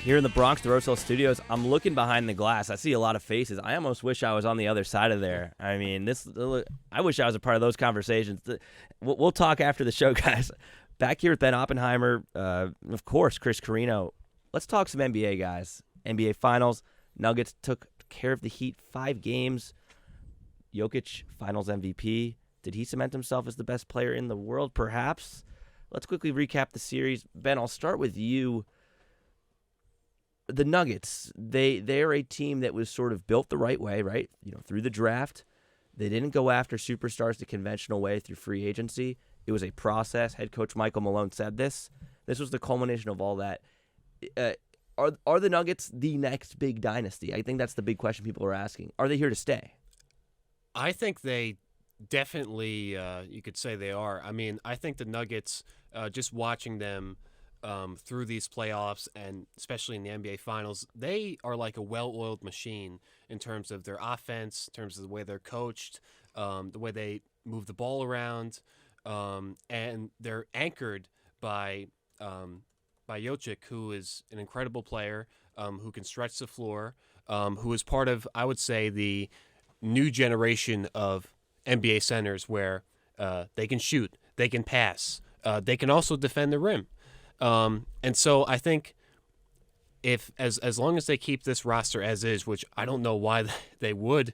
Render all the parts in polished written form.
Here in the Bronx, the Rosell Studios, I'm looking behind the glass. I see a lot of faces. I almost wish I was on the other side of there. I mean, I wish I was a part of those conversations. We'll talk after the show, guys. Back here with Ben Oppenheimer, of course, Chris Carrino. Let's talk some NBA, guys. NBA Finals. Nuggets took care of the Heat 5 games. Jokic, Finals MVP. Did he cement himself as the best player in the world? Perhaps. Let's quickly recap the series. Ben, I'll start with you. The Nuggets, they're a team that was sort of built the right way, right? Through the draft. They didn't go after superstars the conventional way through free agency. It was a process. Head coach Michael Malone said this. This was the culmination of all that. Are the Nuggets the next big dynasty? I think that's the big question people are asking. Are they here to stay? I think they definitely, you could say they are. I mean, I think the Nuggets, just watching them through these playoffs and especially in the NBA Finals, they are like a well-oiled machine in terms of their offense, in terms of the way they're coached, the way they move the ball around, and they're anchored by Jokic, who is an incredible player, who can stretch the floor, who is part of, I would say, the new generation of NBA centers where they can shoot, they can pass, they can also defend the rim. And so I think if as long as they keep this roster as is, which I don't know why they would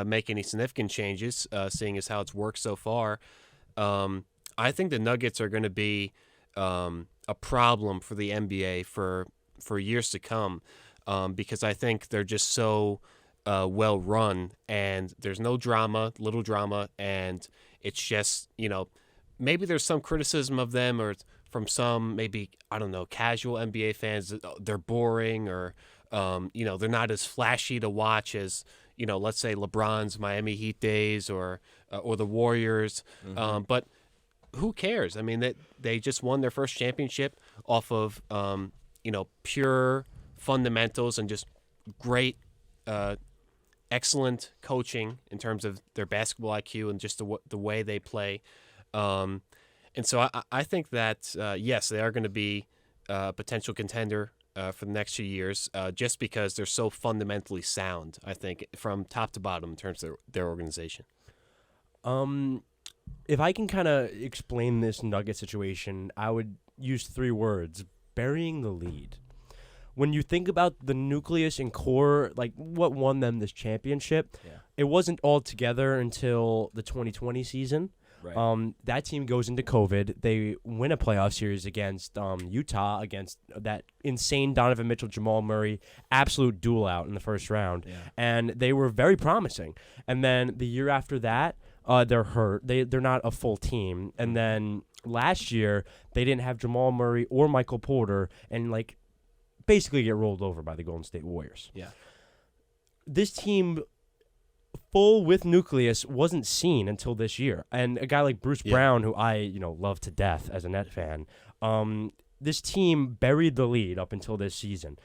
make any significant changes, seeing as how it's worked so far, I think the Nuggets are going to be a problem for the NBA for years to come, because I think they're just so well run, and there's no little drama, and it's just, maybe there's some criticism of them or from some, maybe, I don't know, casual NBA fans, they're boring or, they're not as flashy to watch as, let's say LeBron's Miami Heat days or the Warriors. Mm-hmm. But who cares? I mean, they just won their first championship off of, pure fundamentals and just great, excellent coaching in terms of their basketball IQ and just the way they play. And so I think that, yes, they are going to be a potential contender for the next few years, just because they're so fundamentally sound, I think, from top to bottom in terms of their organization. If I can kind of explain this Nugget situation, I would use 3 words: burying the lead. When you think about the nucleus and core, like what won them this championship, It wasn't all together until the 2020 season. Right. That team goes into COVID. They win a playoff series against Utah, against that insane Donovan Mitchell, Jamal Murray, absolute duel out in the first round. Yeah. And they were very promising. And then the year after that, they're hurt. They're not a full team. And then last year, they didn't have Jamal Murray or Michael Porter, and basically get rolled over by the Golden State Warriors. Yeah. This team, full with nucleus, wasn't seen until this year. And a guy like Bruce Brown, who I love to death as a Net fan, this team buried the lead up until this season.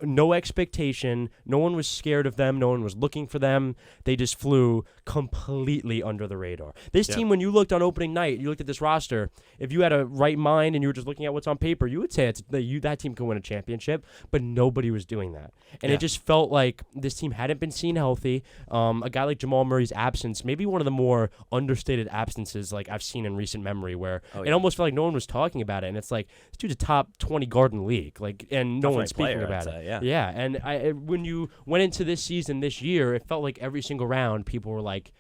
No expectation. No one was scared of them. No one was looking for them. They just flew completely under the radar. This team, when you looked on opening night, you looked at this roster, if you had a right mind and you were just looking at what's on paper, you would say that team can win a championship, but nobody was doing that. And it just felt like this team hadn't been seen healthy. A guy like Jamal Murray's absence, maybe one of the more understated absences I've seen in recent memory, where it almost felt like no one was talking about it. And it's like, this dude's a top 20 guard in the league, and no one's speaking about it. Yeah. And when you went into this season this year, it felt like every single round people were like,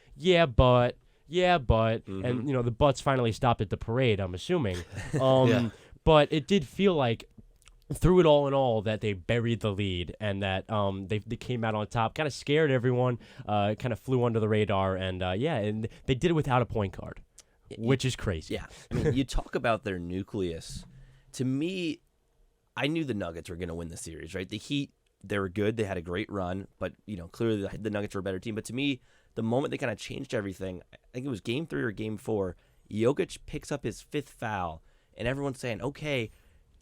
but, Mm-hmm. and the butts finally stopped at the parade, I'm assuming. But it did feel like, through it all in all, that they buried the lead and that they came out on top, kind of scared everyone, kind of flew under the radar, and and they did it without a point guard, which is crazy. Yeah. I mean, you talk about their nucleus. To me, I knew the Nuggets were going to win the series, right? The Heat, they were good. They had a great run, but, clearly the Nuggets were a better team. But to me, the moment they kind of changed everything, I think it was Game 3 or Game 4, Jokic picks up his 5th foul, and everyone's saying, okay,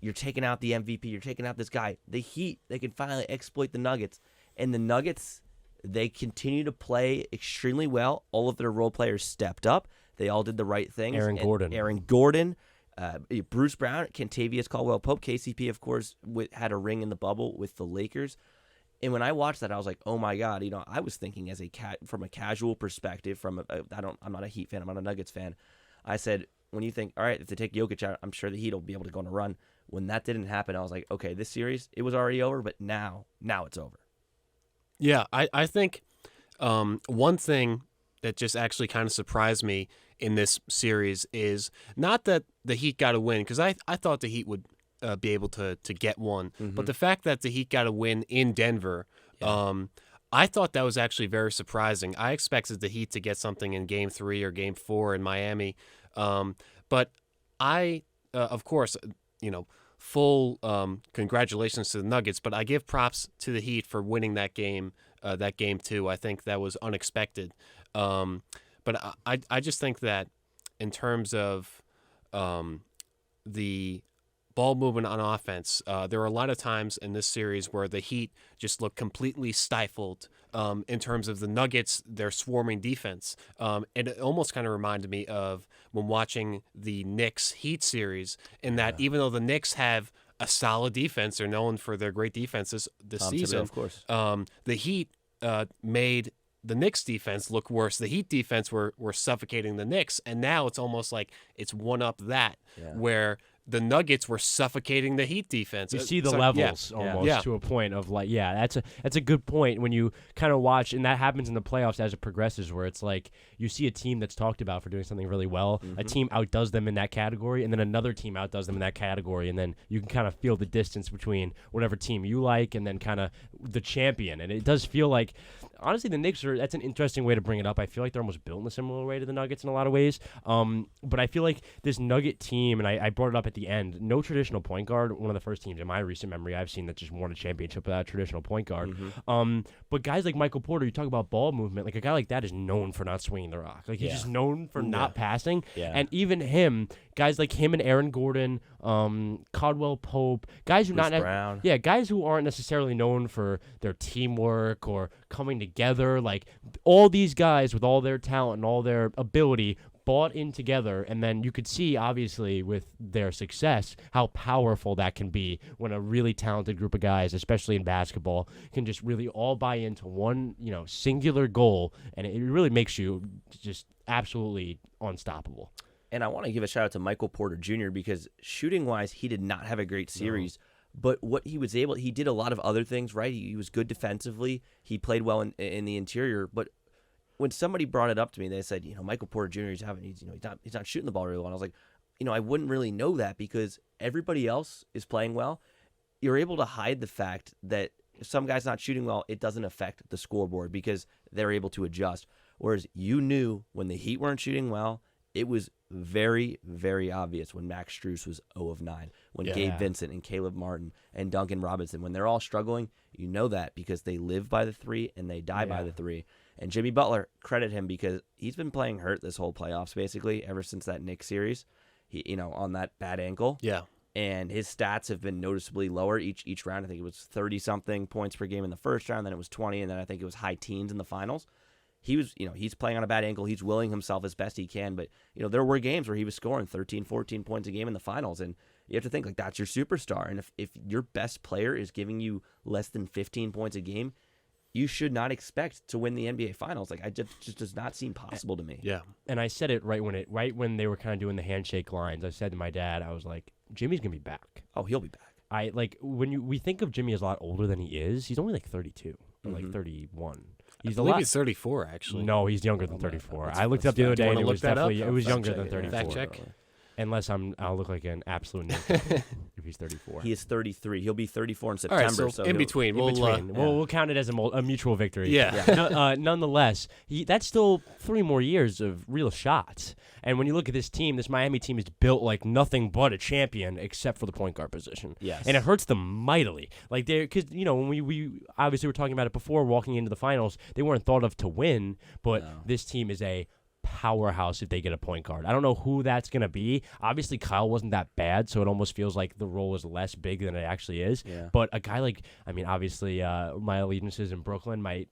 you're taking out the MVP, you're taking out this guy. The Heat, they can finally exploit the Nuggets. And the Nuggets, they continue to play extremely well. All of their role players stepped up. They all did the right things. Aaron Gordon. Bruce Brown, Kentavious Caldwell-Pope, KCP, of course, had a ring in the bubble with the Lakers. And when I watched that, I was like, "Oh my God!" I was thinking from a casual perspective. I'm not a Heat fan. I'm not a Nuggets fan. I said, when you think, all right, if they take Jokic out, I'm sure the Heat will be able to go on a run. When that didn't happen, I was like, okay, this series, it was already over, but now it's over. Yeah, I think one thing that just actually kind of surprised me in this series is not that the Heat got a win, because I thought the Heat would be able to get one, but the fact that the Heat got a win in Denver, I thought that was actually very surprising. I expected the Heat to get something in Game 3 or Game 4 in Miami, but I, of course, full congratulations to the Nuggets, but I give props to the Heat for winning that game too. I think that was unexpected. But I just think that in terms of the ball movement on offense, there were a lot of times in this series where the Heat just looked completely stifled in terms of the Nuggets, their swarming defense. And it almost kind of reminded me of when watching the Knicks-Heat series, in that even though the Knicks have a solid defense, they're known for their great defenses this season, of course. The Heat made the Knicks defense look worse. The Heat defense were suffocating the Knicks, and now it's almost like it's one up that, where the Nuggets were suffocating the Heat defense. You see the levels almost to a point of like, that's a good point when you kind of watch, and that happens in the playoffs as it progresses, where it's like you see a team that's talked about for doing something really well, a team outdoes them in that category, and then another team outdoes them in that category, and then you can kind of feel the distance between whatever team you like and then kind of the champion. And it does feel like, honestly, the Knicks that's an interesting way to bring it up. I feel like they're almost built in a similar way to the Nuggets in a lot of ways. But I feel like this Nugget team, and I brought it up at the end, no traditional point guard. One of the first teams in my recent memory I've seen that just won a championship without a traditional point guard. But guys like Michael Porter, you talk about ball movement, like a guy like that is known for not swinging the rock. Like he's just known for not passing. And even him, guys like him and Aaron Gordon, Caldwell Pope, guys who Brown. Guys who aren't necessarily known for their teamwork or coming together. Like all these guys with all their talent and all their ability bought in together, and then you could see, obviously, with their success, how powerful that can be when a really talented group of guys, especially in basketball, can just really all buy into one, singular goal, and it really makes you just absolutely unstoppable. And I want to give a shout out to Michael Porter Jr. because shooting-wise, he did not have a great series. But what he did a lot of other things, right? He was good defensively. He played well in the interior. But when somebody brought it up to me, they said, Michael Porter Jr. He's not shooting the ball really well. And I was like, I wouldn't really know that because everybody else is playing well. You're able to hide the fact that if some guy's not shooting well, it doesn't affect the scoreboard because they're able to adjust. Whereas you knew when the Heat weren't shooting well, it was very, very obvious when Max Strus was 0 of 9, when Gabe Vincent and Caleb Martin and Duncan Robinson, when they're all struggling, you know that because they live by the 3 and they die by the 3. And Jimmy Butler, credit him because he's been playing hurt this whole playoffs basically ever since that Knicks series. He, on that bad ankle. Yeah. And his stats have been noticeably lower each round. I think it was 30-something points per game in the first round, then it was 20, and then I think it was high teens in the finals. He was, he's playing on a bad ankle. He's willing himself as best he can. But, there were games where he was scoring 13, 14 points a game in the finals. And you have to think, like, that's your superstar. And if your best player is giving you less than 15 points a game, you should not expect to win the NBA Finals. Like, just does not seem possible to me. Yeah. And I said it right when they were kind of doing the handshake lines. I said to my dad, I was like, Jimmy's going to be back. Oh, he'll be back. We think of Jimmy as a lot older than he is. He's only like 32 or like 31. He's he's 34, actually. No, he's younger than 34. I looked it up the other day, and it was younger than 34. Fact check. Unless I'll look like an absolute nigga if he's 34. He is 33. He'll be 34 in September. All right, so in between. We'll count it as a mutual victory. Yeah. Nonetheless, that's still 3 more years of real shots. And when you look at this team, this Miami team is built like nothing but a champion except for the point guard position. Yes. And it hurts them mightily. Like because when we obviously were talking about it before walking into the finals, they weren't thought of to win, but this team is a powerhouse if they get a point guard. I don't know who that's going to be. Obviously, Kyle wasn't that bad, so it almost feels like the role is less big than it actually is. Yeah. But a guy like, obviously, my allegiances in Brooklyn might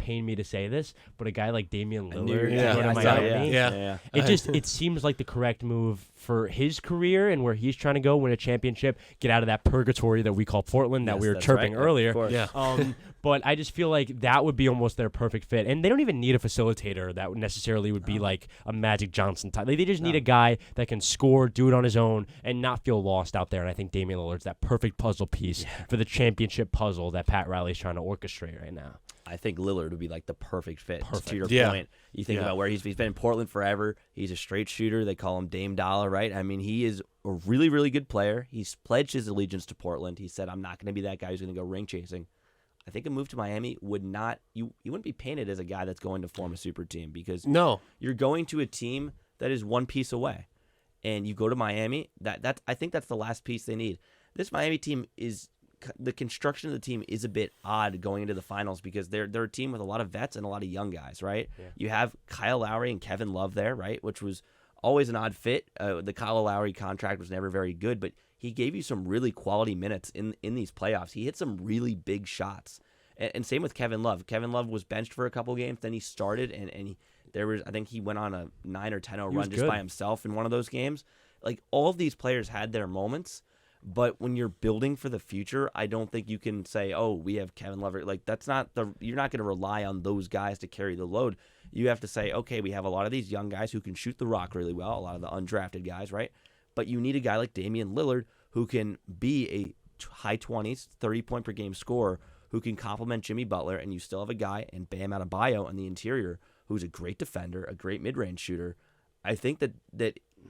pain me to say this, but a guy like Damian I knew- Lillard to yeah, go to I saw it, Miami, Yeah. it seems like the correct move for his career and where he's trying to go, win a championship, get out of that purgatory that we call Portland that Yes, we were that's chirping right. Yeah, of earlier. course. Yeah. But I just feel like that would be almost their perfect fit, and they don't even need a facilitator that necessarily would be like a Magic Johnson type. Like, they just need a guy that can score, do it on his own, and not feel lost out there. And I think Damian Lillard's that perfect puzzle piece for the championship puzzle that Pat Riley's trying to orchestrate right now. I think Lillard would be like the perfect fit. Perfect. To your Yeah. point, you think Yeah. about where he's been in Portland forever. He's a straight shooter. They call him Dame Dollar, right? I mean, he is a really, really good player. He's pledged his allegiance to Portland. He said, "I'm not going to be that guy who's going to go ring chasing." I think a move to Miami would not. You wouldn't be painted as a guy that's going to form a super team because No. you're going to a team that is one piece away, and you go to Miami. I think that's the last piece they need. This Miami team is. The construction of the team is a bit odd going into the finals because they're a team with a lot of vets and a lot of young guys, right? Yeah. You have Kyle Lowry and Kevin Love there, right? Which was always an odd fit. The Kyle Lowry contract was never very good, but he gave you some really quality minutes in these playoffs. He hit some really big shots. And same with Kevin Love. Kevin Love was benched for a couple games, then he started, and I think he went on a 9 or 10-0 run just by himself in one of those games. Like, all of these players had their moments. But when you're building for the future, I don't think you can say, "Oh, we have Kevin Love." Like, you're not going to rely on those guys to carry the load. You have to say, "Okay, we have a lot of these young guys who can shoot the rock really well, a lot of the undrafted guys, right? But you need a guy like Damian Lillard who can be a high 20s, 30-point per game scorer who can complement Jimmy Butler, and you still have a guy in Bam Adebayo on the interior who's a great defender, a great mid-range shooter." I think that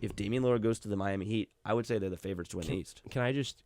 if Damian Lillard goes to the Miami Heat, I would say they're the favorites to win the East. Can I just...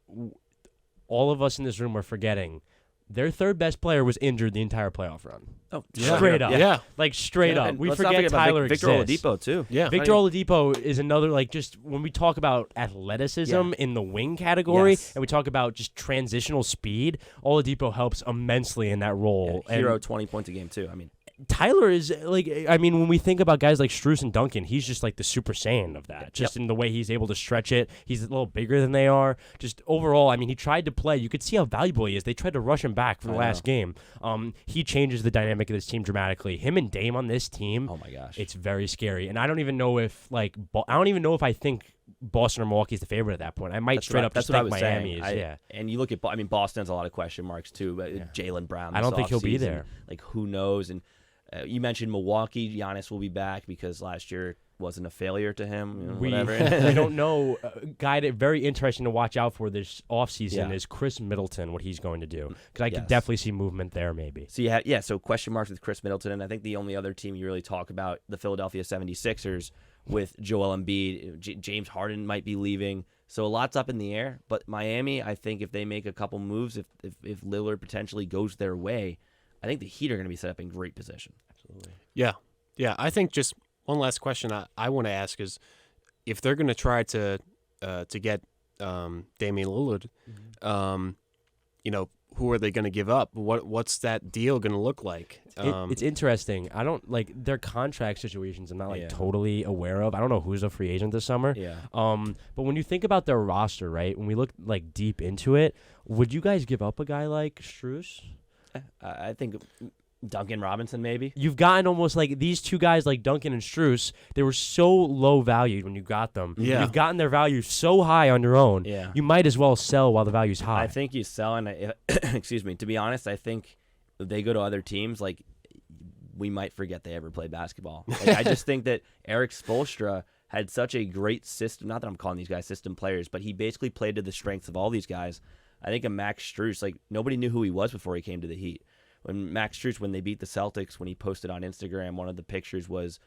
All of us in this room are forgetting their third best player was injured the entire playoff run. Oh, straight up. Yeah. Like, straight up. And We let's not forget forget about Tyler Victor exists. Oladipo, too. Yeah. Victor Oladipo is another, like, just when we talk about athleticism in the wing category and we talk about just transitional speed, Oladipo helps immensely in that role. Yeah, hero 20 points a game, too. I mean, Tyler is, like, I mean, when we think about guys like Strus and Duncan, he's just like the Super Saiyan of that, just in the way he's able to stretch it. He's a little bigger than they are. Just overall, I mean, he tried to play. You could see how valuable he is. They tried to rush him back for the last game. He changes the dynamic of this team dramatically. Him and Dame on this team, oh my gosh, it's very scary. And I don't even know if, like, I think Boston or Milwaukee is the favorite at that point. I might straight up just think Miami is. And you look at, I mean, Boston has a lot of question marks too. But Jaylen Brown, I don't think he'll be there. Like, who knows? And you mentioned Milwaukee. Giannis will be back because last year wasn't a failure to him. Whatever. We don't know. A guy that very interesting to watch out for this offseason is Chris Middleton, what he's going to do. Because I could definitely see movement there maybe. So, so question marks with Chris Middleton. And I think the only other team you really talk about, the Philadelphia 76ers, with Joel Embiid. James Harden might be leaving. So a lot's up in the air. But Miami, I think if they make a couple moves, if Lillard potentially goes their way, I think the Heat are going to be set up in great position. Absolutely. Yeah. Yeah. I think just one last question I want to ask is if they're going to try to get Damian Lillard, who are they going to give up? What's that deal going to look like? It's interesting. I don't like their contract situations. I'm not totally aware of. I don't know who's a free agent this summer. Yeah. But when you think about their roster, right? When we look like deep into it, would you guys give up a guy like Strus? I think Duncan Robinson, maybe. You've gotten almost like these two guys like Duncan and Strus. They were so low valued when you got them. Yeah. You've gotten their value so high on your own. Yeah. You might as well sell while the value's high. I think you sell, and excuse me. To be honest, I think if they go to other teams, like, we might forget they ever played basketball. Like, I just think that Eric Spoelstra had such a great system. Not that I'm calling these guys system players, but he basically played to the strengths of all these guys. I think of Max Strus, like, nobody knew who he was before he came to the Heat. When Max Strus, when they beat the Celtics, when he posted on Instagram, one of the pictures was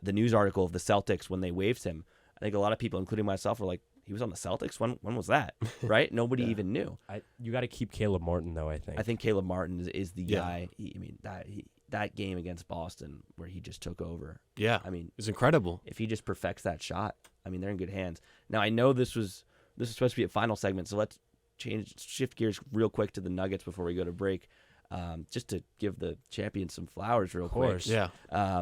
the news article of the Celtics when they waived him. I think a lot of people, including myself, were like, he was on the Celtics? When was that? Right? Nobody even knew. You got to keep Caleb Martin, though, I think. I think Caleb Martin is the guy. That game against Boston where he just took over. Yeah. I mean, it's incredible. If he just perfects that shot, I mean, they're in good hands. Now, I know this is supposed to be a final segment, so let's shift gears real quick to the Nuggets before we go to break. Just to give the champions some flowers real quick. Yeah.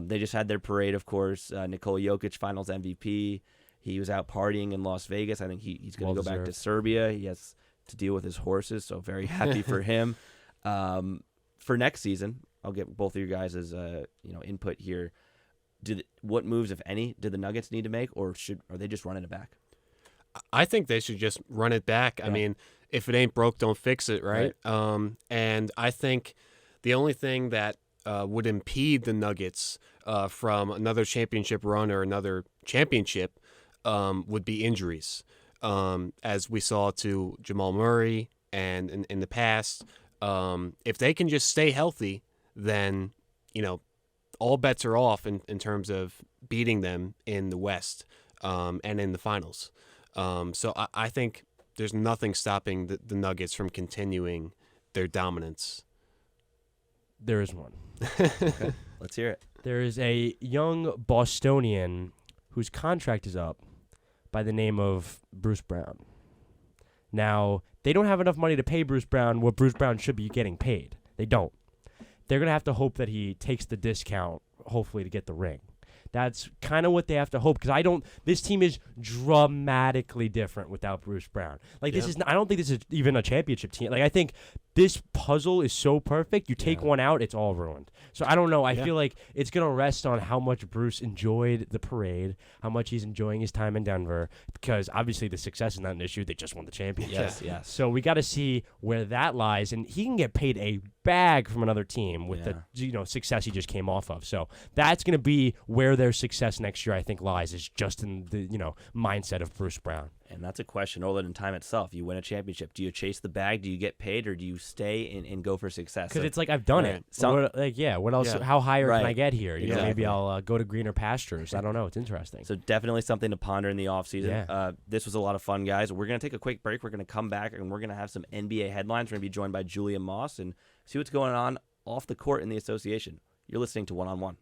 They just had their parade, of course. Nikola Jokic, finals MVP. He was out partying in Las Vegas. I think he's going to go back to Serbia. He has to deal with his horses, so very happy for him. For next season, I'll get both of you guys' input here. What moves, if any, do the Nuggets need to make, or are they just running it back? I think they should just run it back. Yeah. I mean, if it ain't broke, don't fix it, right? And I think the only thing that would impede the Nuggets from another championship run or another championship would be injuries, as we saw to Jamal Murray and in the past. If they can just stay healthy, then, all bets are off in terms of beating them in the West and in the finals. So I think there's nothing stopping the Nuggets from continuing their dominance. There is one. Okay, let's hear it. There is a young Bostonian whose contract is up by the name of Bruce Brown. Now, they don't have enough money to pay Bruce Brown what Bruce Brown should be getting paid. They don't. They're going to have to hope that he takes the discount, hopefully, to get the ring. That's kind of what they have to hope, because this team is dramatically different without Bruce Brown. Like, this is I don't think this is even a championship team. Like, I think this puzzle is so perfect. You take one out, it's all ruined. So I don't know. I feel like it's going to rest on how much Bruce enjoyed the parade, how much he's enjoying his time in Denver, because obviously the success is not an issue. They just won the championship. Yes. So we got to see where that lies, and he can get paid a bag from another team with the success he just came off of. So that's going to be where their success next year, I think, lies, is just in the mindset of Bruce Brown. And that's a question older than time itself. You win a championship. Do you chase the bag? Do you get paid, or do you stay and go for success? Because it's like, I've done it. What else? Yeah. How higher can Right. I get here? Exactly. Maybe I'll go to greener pastures. I don't know. It's interesting. So definitely something to ponder in the offseason. Yeah. This was a lot of fun, guys. We're going to take a quick break. We're going to come back, and we're going to have some NBA headlines. We're going to be joined by Julia Moss and see what's going on off the court in the association. You're listening to One on One.